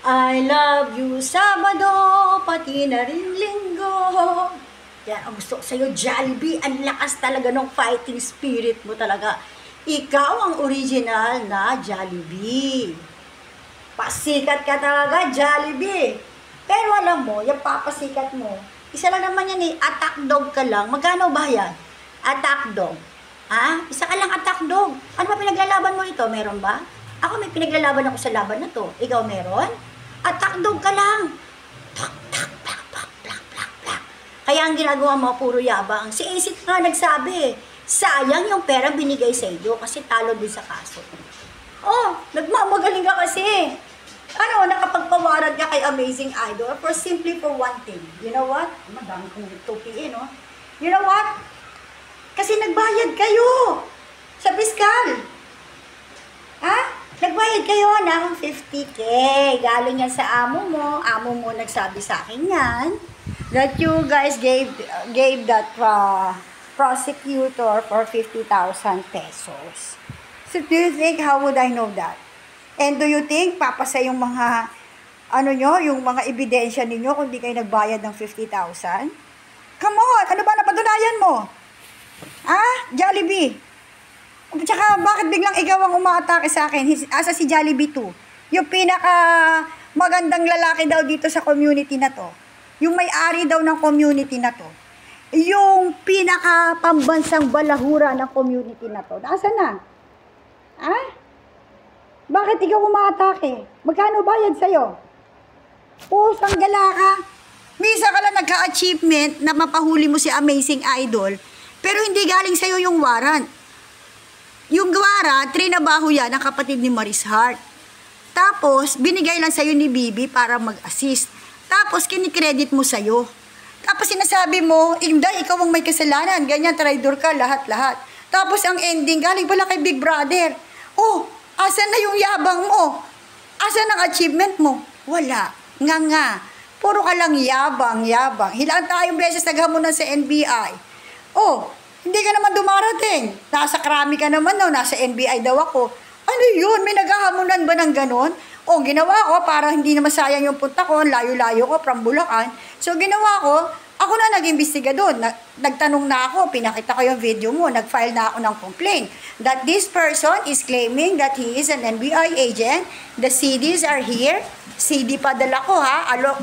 I love you, Sabado, pati na rin Linggo. Yan, ang gusto ko sa'yo, Jollibee, ang lakas talaga ng fighting spirit mo talaga. Ikaw ang original na Jollibee. Pasikat ka talaga, Jollibee. Pero alam mo, yung papasikat mo, isa lang naman yan eh, attack dog ka lang. Magkano ba yan? Attack dog. Ha? Isa ka lang attack dog. Ano ba pinaglalaban mo ito? Meron ba? Ako may pinaglalaban ako sa laban na to. Ikaw meron? Attack dog ka lang. Tak, tak, plak, plak, plak, plak, plak. Kaya ang ginagawa mo, puro yabang. Si Asit nga nagsabi, sayang yung pera binigay sa iyo kasi talo din sa kaso. Oh, nagmamagaling ka kasi. Ano, nakapagpawaran ka kay Amazing Idol simply for one thing. You know what? Madami kong tupiin, no? You know what? Kasi nagbayad kayo sa piskal. Ha? Nagbayad kayo ng 50K. Galing yan sa amo mo. Amo mo nagsabi sa akin yan. That you guys gave that prosecutor for 50,000 pesos. So do you think, how would I know that? And do you think, papasa yung mga, yung mga ebidensya ninyo kung di kayo nagbayad ng 50,000? Come on, ano ba napatunayan mo? Jollibee. Tsaka, bakit biglang ikaw ang umaatake sa akin? Asa si Jollibee 2? Yung pinaka magandang lalaki daw dito sa community na to. Yung may-ari daw ng community na to. Yung pinaka pambansang balahura ng community na to. Nasaan na? Bakit ikaw umaatake? Magkano bayad sa'yo? Sanggala ka. Misa ka lang nagka-achievement na mapahuli mo si Amazing Idol, pero hindi galing sa'yo yung warrant. Yung warrant, trinabaho yan ng kapatid ni Maris Hart. Tapos, binigay lang sa'yo ni Bibi para mag-assist. Tapos, kinikredit mo sa'yo. Tapos, sinasabi mo, Inday, ikaw ang may kasalanan. Ganyan, traidor ka, lahat-lahat. Tapos, ang ending, galing pala kay Big Brother. Asan na yung yabang mo? Asan ang achievement mo? Wala. Nga. Puro ka lang yabang. Hilaan tayong beses naghamunan sa NBI. Hindi ka naman dumarating. Nasa krami ka naman, no? Nasa NBI daw ako. Ano yun? May naghahamunan ba ng ganon? Ginawa ko para hindi na masayang yung punta ko. Layo-layo ko from Bulacan. So, ginawa ko, ako na nag-imbestiga doon. Nagtanong na ako, pinakita ko yung video mo, nag-file na ako ng complaint that this person is claiming that he is an NBI agent. The CDs are here. CD pa dala ko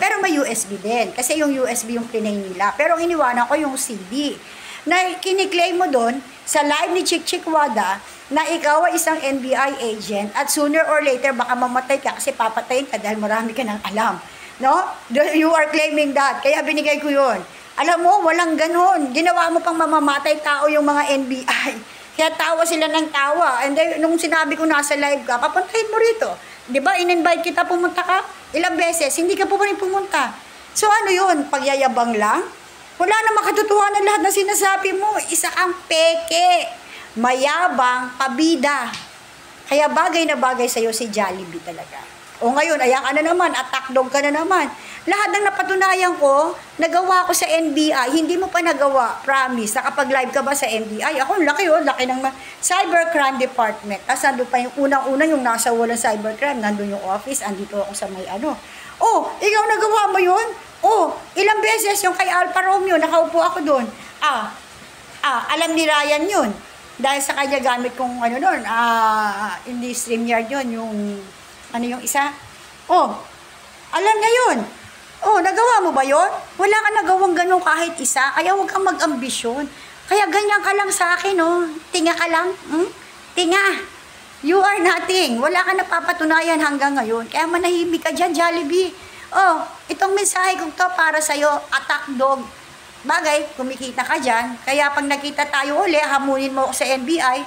pero may USB din. Kasi yung USB yung pinay nila. Pero iniwanan ko yung CD. Na kiniklaim mo doon sa live ni Chick Chick Wada na ikaw ay isang NBI agent at sooner or later baka mamatay ka kasi papatayin ka dahil marami ka nang alam. No? You are claiming that. Kaya binigay ko yun. Alam mo, walang ganon. Ginawa mo pang mamamatay tao yung mga NBI. Kaya tawa sila ng tawa. And then, nung sinabi ko nasa live ka, papuntahin mo rito. Diba, in-invite kita, pumunta ka? Ilang beses, hindi ka po rin pumunta. So ano yun? Pagyayabang lang? Wala na makatotohanan lahat na sinasabi mo. Isa kang peke. Mayabang, pabida. Kaya bagay na bagay sa'yo si Jollibee talaga. Ngayon, ayan ka na naman, attack dog ka na naman. Lahat ng napatunayan ko, nagawa ko sa NBI, hindi mo pa nagawa, promise. Nakapag-live ka ba sa NBI? Ako, laki ng Cybercrime Department. Tapos nandun pa yung unang-una, yung nasa walang cybercrime, nandun yung office, andito ako sa may ikaw nagawa mo yun? Ilang beses yung kay Alfa Romeo, nakaupo ako doon. Alam ni Ryan yun. Dahil sa kanya gamit kong hindi StreamYard yun, yung isa? Alam niya yun. Nagawa mo ba yun? Wala ka nagawang ganun kahit isa, kaya huwag kang mag-ambisyon. Kaya ganyan ka lang sa akin, Tinga ka lang, Tinga. You are nothing. Wala ka napapatunayan hanggang ngayon. Kaya manahimik ka dyan, Jollibee. Itong mensahe kong to para sa'yo, attack dog. Bagay, kumikita ka dyan. Kaya pag nakita tayo uli, hamunin mo ako sa NBI,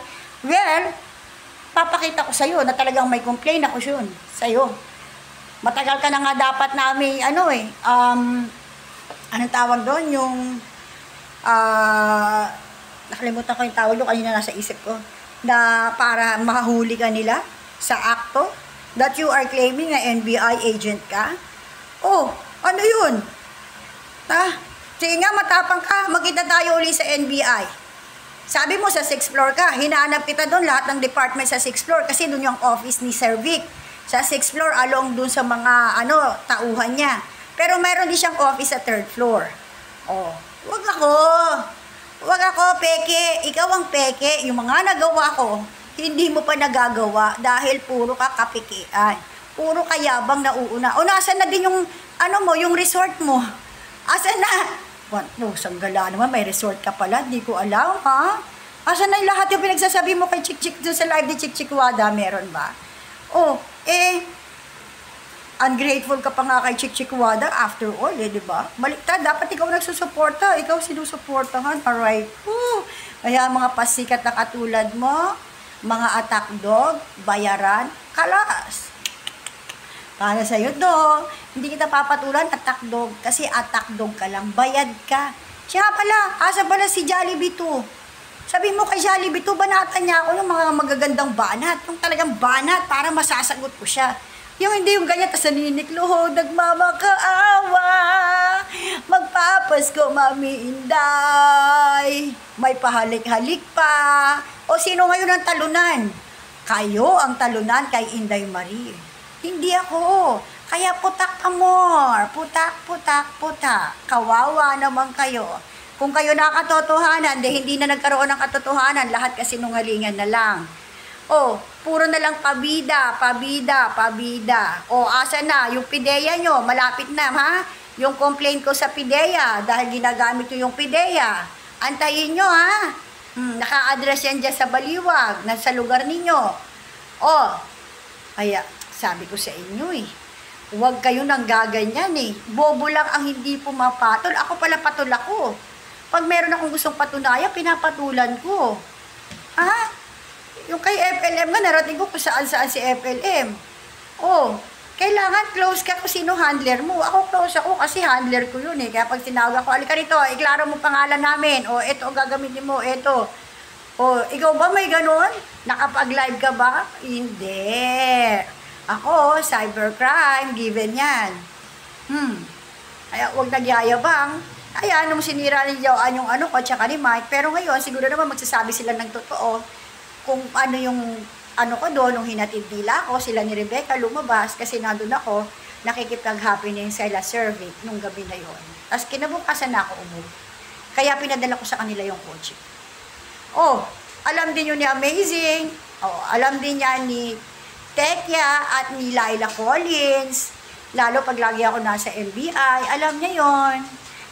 papakita ko sa'yo na talagang may complaint ako yun sa'yo. Matagal ka na nga dapat namin, anong tawag doon? Yung, nakalimutan ko yung tawag doon, kanina nasa isip ko, na para mahuli ka nila sa akto, that you are claiming na NBI agent ka. Ano yun? Sige nga, matapang ka, magkita tayo uli sa NBI. Sabi mo sa 6th floor ka, hinahanap kita doon lahat ng department sa 6th floor kasi doon yung office ni Sir Vic. Sa 6th floor, along dun sa mga, tauhan niya. Pero mayroon din siyang office sa 3rd floor. Oh, wag ako, peke. Ikaw ang peke. Yung mga nagawa ko, hindi mo pa nagagawa dahil puro ka kapikian. Puro kayabang nauuna. O, nasan na din yung, yung resort mo? Asan na? Pusang gala naman, may resort ka pala. Di ko alam, ha? Asan na yung lahat yung pinagsasabi mo kay Chik-Chik doon sa live ni Chik-Chik Wada? Meron ba? Oh, ungrateful ka pa nga kay Chik-Chik Wada after all, di ba? Baliktad, dapat ikaw nagsusuporta. Ikaw sinusuportahan, alright? Kaya mga pasikat na katulad mo, mga attack dog, bayaran, kalas. Para sa'yo, dog. Hindi kita papatulan, attack dog. Kasi attack dog ka lang. Bayad ka. Siya pala, asa pala si Jollibee 2. Sabi mo kay Jollibee 2, banatan niya ako ng mga magagandang banat. Yung talagang banat, para masasagot ko siya. Yung hindi yung ganyan, tas naniniklo, nagmamakaawa. Magpapasko, Mami Inday. May pahalik-halik pa. O sino ngayon ang talunan? Kayo ang talunan kay Inday Marie. Hindi ako. Kaya putak amor. Putak. Kawawa naman kayo. Kung kayo nakatotohanan, hindi na nagkaroon ng katotohanan, lahat kasi nungalingan na lang. Oh, puro na lang pabida. O, asa na? Yung PIDEA nyo, malapit na, ha? Yung complaint ko sa PIDEA, dahil ginagamit nyo yung PIDEA. Antayin nyo, ha? Naka-address yan dyan sa Baliwag, nasa lugar ninyo. Oh, kaya, sabi ko sa inyo huwag kayo nang gaganyan Bobo lang ang hindi pumapatol. Ako pala patol ako. Pag meron akong gustong patunayan, pinapatulan ko. Yung kay FLM nga, narating ko kung saan si FLM. Oh, kailangan close ka kung sino handler mo. Ako close ako kasi handler ko yun Kaya pag tinawag ako, alika rito, iklaro mo pangalan namin. O, eto, gagamitin mo, eto. O, ikaw ba may ganon? Nakapag-live ka ba? Hindi. Ako, cybercrime, given yan. Kaya huwag nagyayabang. Kaya, nung sinira ni Joanne yung ko, tsaka ni Mike, pero ngayon, siguro naman magsasabi sila ng totoo kung ano yung ko doon, nung hinatid nila ako, sila ni Rebecca lumabas, kasi nandun ako, nakikipag-happening sila survey nung gabi na yon. Tapos kinabukasan na ako umuwi. Kaya pinadala ko sa kanila yung kotse. Oh, alam din yun ni Amazing. Oh, alam din niya ni Tekya at ni Laila Collins, lalo pag lagi ako nasa NBI, alam niya yon.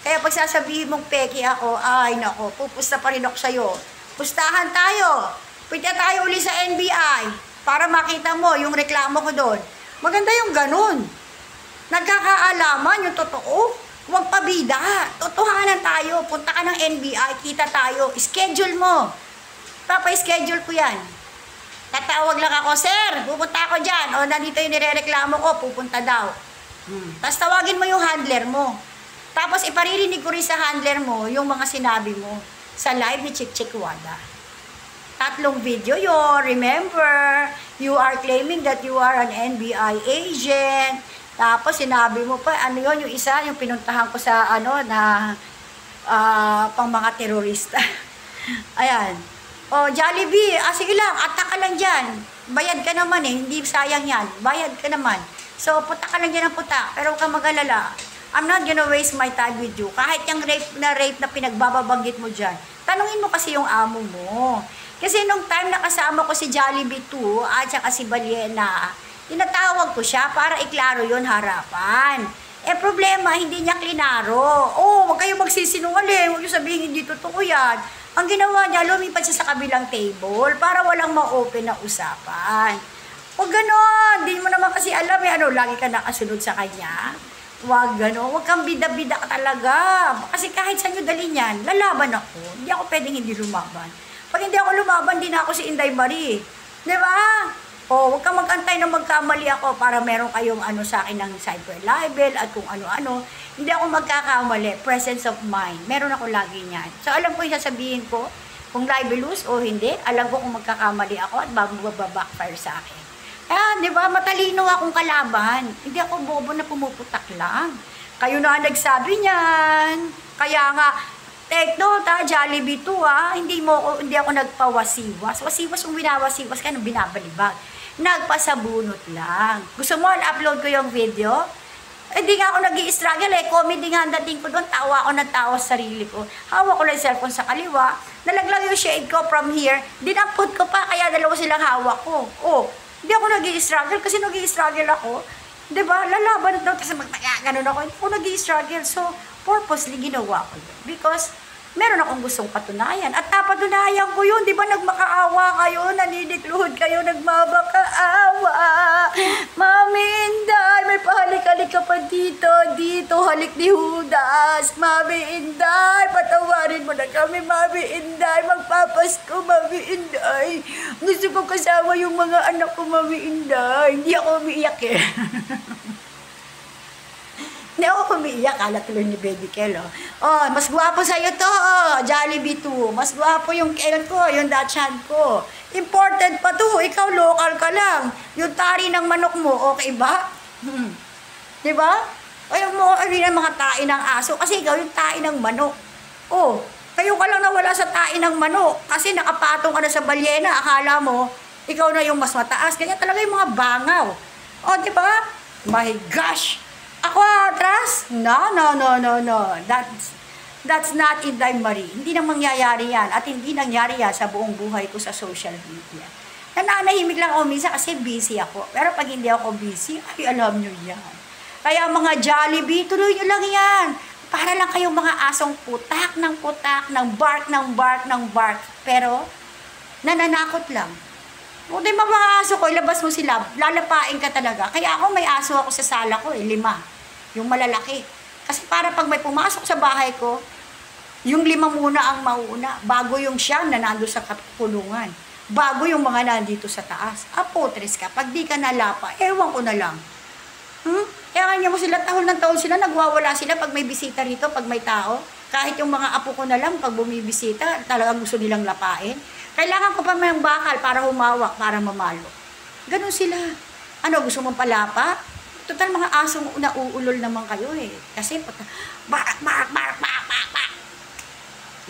Kaya pag sasabihin mong peki ako, ay nako, pupusta pa rin ako sa'yo. Pustahan tayo, pwede tayo uli sa NBI, para makita mo yung reklamo ko doon. Maganda yung ganun. Nagkakaalaman yung totoo, huwag pabida, totohanan tayo, punta ka ng NBI, kita tayo, schedule mo. Papa-schedule ko yan. Tatawag lang ako, sir, pupunta ako dyan. O, nandito yung nirereklamo ko, pupunta daw. Tapos tawagin mo yung handler mo. Tapos iparirinig ko rin sa handler mo yung mga sinabi mo sa live ni Chik-Chik Wada. 3 video yun, remember, you are claiming that you are an NBI agent. Tapos sinabi mo pa, yung isa, yung pinuntahan ko sa, pang mga terorista. Ayan. Oh, Jollibee, sige lang, attack ka lang dyan. Bayad ka naman hindi sayang yan. Bayad ka naman. So, puta ka lang dyan ang puta. Pero huwag kang mag-alala. I'm not gonna waste my time with you. Kahit yung rape na pinagbababanggit mo dyan, tanungin mo kasi yung amo mo. Kasi nung time na kasama ko si Jollibee 2 at saka si Baliena, tinatawag ko siya para iklaro yon harapan. Problema, hindi niya klinaro. Oh, huwag kayong magsisinungaling. Huwag yung sabihin hindi totoo yan. Ang ginawa niya, lumipat siya sa kabilang table para walang ma-open na usapan. Huwag ganon. Hindi mo naman kasi alam lagi ka nakasunod sa kanya. Huwag ganon. Huwag kang bida-bida ka talaga. Kasi kahit saan nyo dali niyan, lalaban ako. Hindi ako pwedeng hindi lumaban. Pag hindi ako lumaban, di na ako si Inday Marie. Di ba? O, huwag kang mag-antay na magkamali ako para meron kayong sa akin ng cyber libel at kung ano-ano. Hindi ako magkakamali. Presence of mind. Meron ako lagi niyan. So, alam ko yung sasabihin ko, kung libelous o hindi, alam ko kung magkakamali ako at backfire sa akin. Kaya, di ba, matalino akong kalaban. Hindi ako bobo na pumuputak lang. Kayo na nagsabi niyan. Kaya nga, take note Jollibee 2 hindi ako nagpawasiwas. Wasiwas kung binawasiwas ka nang binabalibag. Nagpasabunot lang. Gusto mo, upload ko yung video? Hindi nga ako nag-i-struggle eh. Comedy nga ang dating ko doon. Tawa ako ng tawa sa sarili ko. Hawak ko lang yung cellphone sa kaliwa. Nalaglag yung shade ko from here. Dinampot ko pa, kaya dalawa silang hawak ko. Oh, hindi ako nag-i-struggle kasi nag-i-struggle ako. Diba? Lalaban daw kasi ganun ako. Hindi ako nag-i-struggle. So, purposely ginawa ko yun. Because, meron akong gustong patunayan. At napatunayan ko yun. Di ba nagmakaawa kayo, naninigluhod kayo, nagmamakaawa. Mami Inday, may pahalik-halik ka pa dito. Dito, halik ni Judas. Mami Inday, patawarin mo na kami, Mami Inday. Magpapasko, Mami Inday. Gusto ko kasama yung mga anak ko, Mami Inday. Hindi ako umiiyak eh. Hindi ako umiiyak, kala tuloy ni Baby Kel, oh. Oh, mas gwapo sa'yo to, oh, Jollibee 2. Mas gwapo yung Kel ko, yung Dachshund ko. Imported pa to, ikaw local ka lang. Yung tari ng manok mo, okay ba? Diba? Ayaw mo rin ang mga tae ng aso, kasi ikaw yung tae ng manok. Oh, kayo ka lang nawala sa tae ng manok, kasi nakapatong ka na sa balyena, akala mo, ikaw na yung mas mataas. Kaya talaga yung mga bangaw. Oh, diba? My gosh! Ako atras? No. That's not Inday Marie. Hindi nang mangyayari yan. At hindi nangyari yan sa buong buhay ko sa social media. Nananahimik lang ako minsan kasi busy ako. Pero pag hindi ako busy, ay alam nyo yan. Kaya mga Jollibee, tuloy nyo lang yan. Para lang kayong mga asong putak, ng bark, ng bark. Pero, nananakot lang. Kung di mga aso ko, ilabas mo sila, lalapain ka talaga. Kaya ako, may aso ako sa sala ko, 5. Yung malalaki. Kasi para pag may pumasok sa bahay ko, yung 5 muna ang mauna. Bago yung siyam na nando sa kulungan. Bago yung mga nandito sa taas. Apotres ka. Pag di ka nalapa, ewan ko na lang. Kaya kanya mo sila, tahol ng tahol sila, nagwawala sila pag may bisita rito, pag may tao. Kahit yung mga apo ko na lang, pag bumibisita, talagang gusto nilang lapain. Kailangan ko pa may bakal para humawak, para mamalo. Ganon sila. Ano, gusto mong palapa? Total, mga asong nauulol naman kayo eh. Kasi, bark.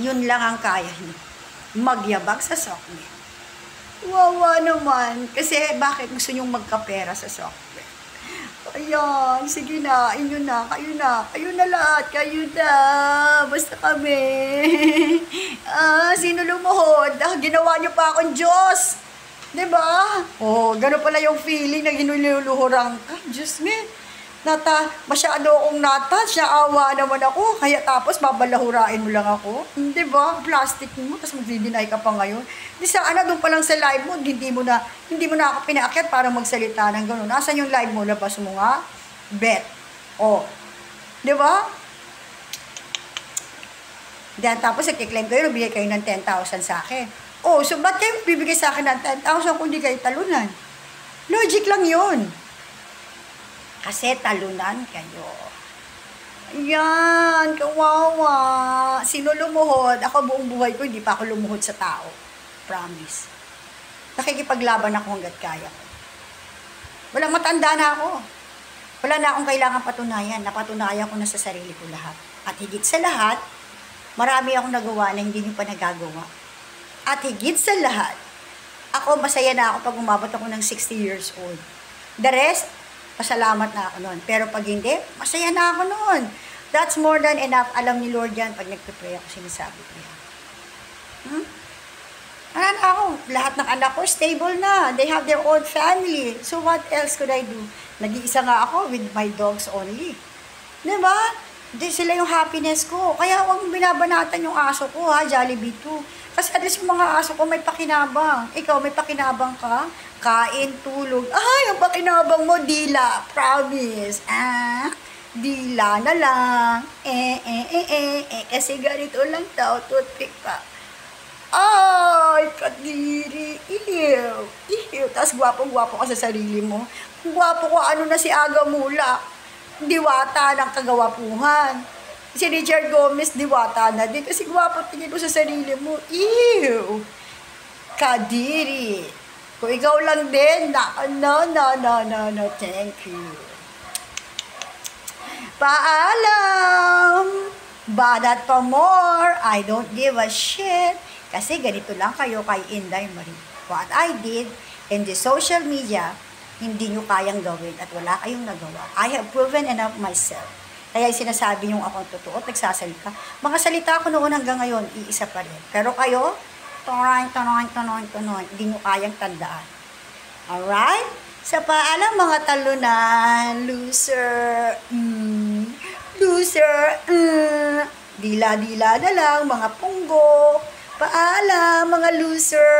Yun lang ang kaya niyo. Magyabag sa sokme. Wawa naman. Kasi, bakit gusto niyong magkapera sa sokme? Ayan, sige na, inyo na, kayo na lahat, kayo na, basta kami. Sino lumuhod? Ginawa niyo pa akong Diyos. Diba? Oh, gano'n pala yung feeling na ginululuhurang ka. Diyos me, masyado akong siya awa naman ako, kaya tapos babalahurain mo lang ako. Diba? Plastic mo, tapos magdi-deny ka pa ngayon. Di sana doon pa lang sa live mo, hindi mo na ako pinaakyat para magsalita ng gano'n. Nasaan yung live mo? Labas mo nga? Bet. Oh. Diba? Then, tapos nagkiklaim kayo, nabigay kayo ng 10,000 sa akin. Oh, so ba't kayo bibigay sa akin ng 10,000 kung di kayo talunan? Logic lang yun. Kasi talunan kayo. Ayan, kawawa. Sino lumuhod? Ako buong buhay ko, hindi pa ako lumuhod sa tao. Promise. Nakikipaglaban ako hanggat kaya ko. Walang matanda na ako. Wala na akong kailangan patunayan. Napatunayan ko na sa sarili ko lahat. At higit sa lahat, marami akong nagawa na hindi nyo pa nagagawa. At higit sa lahat, ako masaya na ako pag umabot ako ng 60 years old. The rest, pasalamat na ako noon. Pero pag hindi, masaya na ako noon. That's more than enough. Alam ni Lord yan, pag nagpipray ako, sinasabi ko yan. Ako, lahat ng anak ko, stable na. They have their own family. So what else could I do? Nag-iisa nga ako with my dogs only. Diba? Di sila yung happiness ko. Kaya huwag binabanatan yung aso ko, ha, Jollibee 2. Kasi at least yung mga aso ko may pakinabang. Ikaw, may pakinabang ka? Kain, tulog. Yung pakinabang mo, dila. Promise. Dila na lang. Kasi ganito lang tao, toothpick pa. Ay, kadiri. Ew. Tapos gwapo-gwapo ka sa sarili mo. Gwapo ko, ano na si Aga Mula. Diwata ng kagawapuhan. Si Richard Gomez, diwata na din. Kasi gwapo tingin mo sa sarili mo. Ew! Kadiri. Kung ikaw lang din, no. Thank you. Paalam! Badat pa more. I don't give a shit. Kasi ganito lang kayo kay Inday Marie. What I did in the social media, hindi nyo kayang gawin at wala kayong nagawa. I have proven enough myself. Kaya sinasabi nyo akong totoo at nagsasalita. Mga salita ko noon hanggang ngayon, iisa pa rin. Pero kayo, tonoy, hindi nyo kayang tandaan. Alright? Sa paalam mga talunan, loser, dila-dila na lang, mga punggo, paalam mga loser.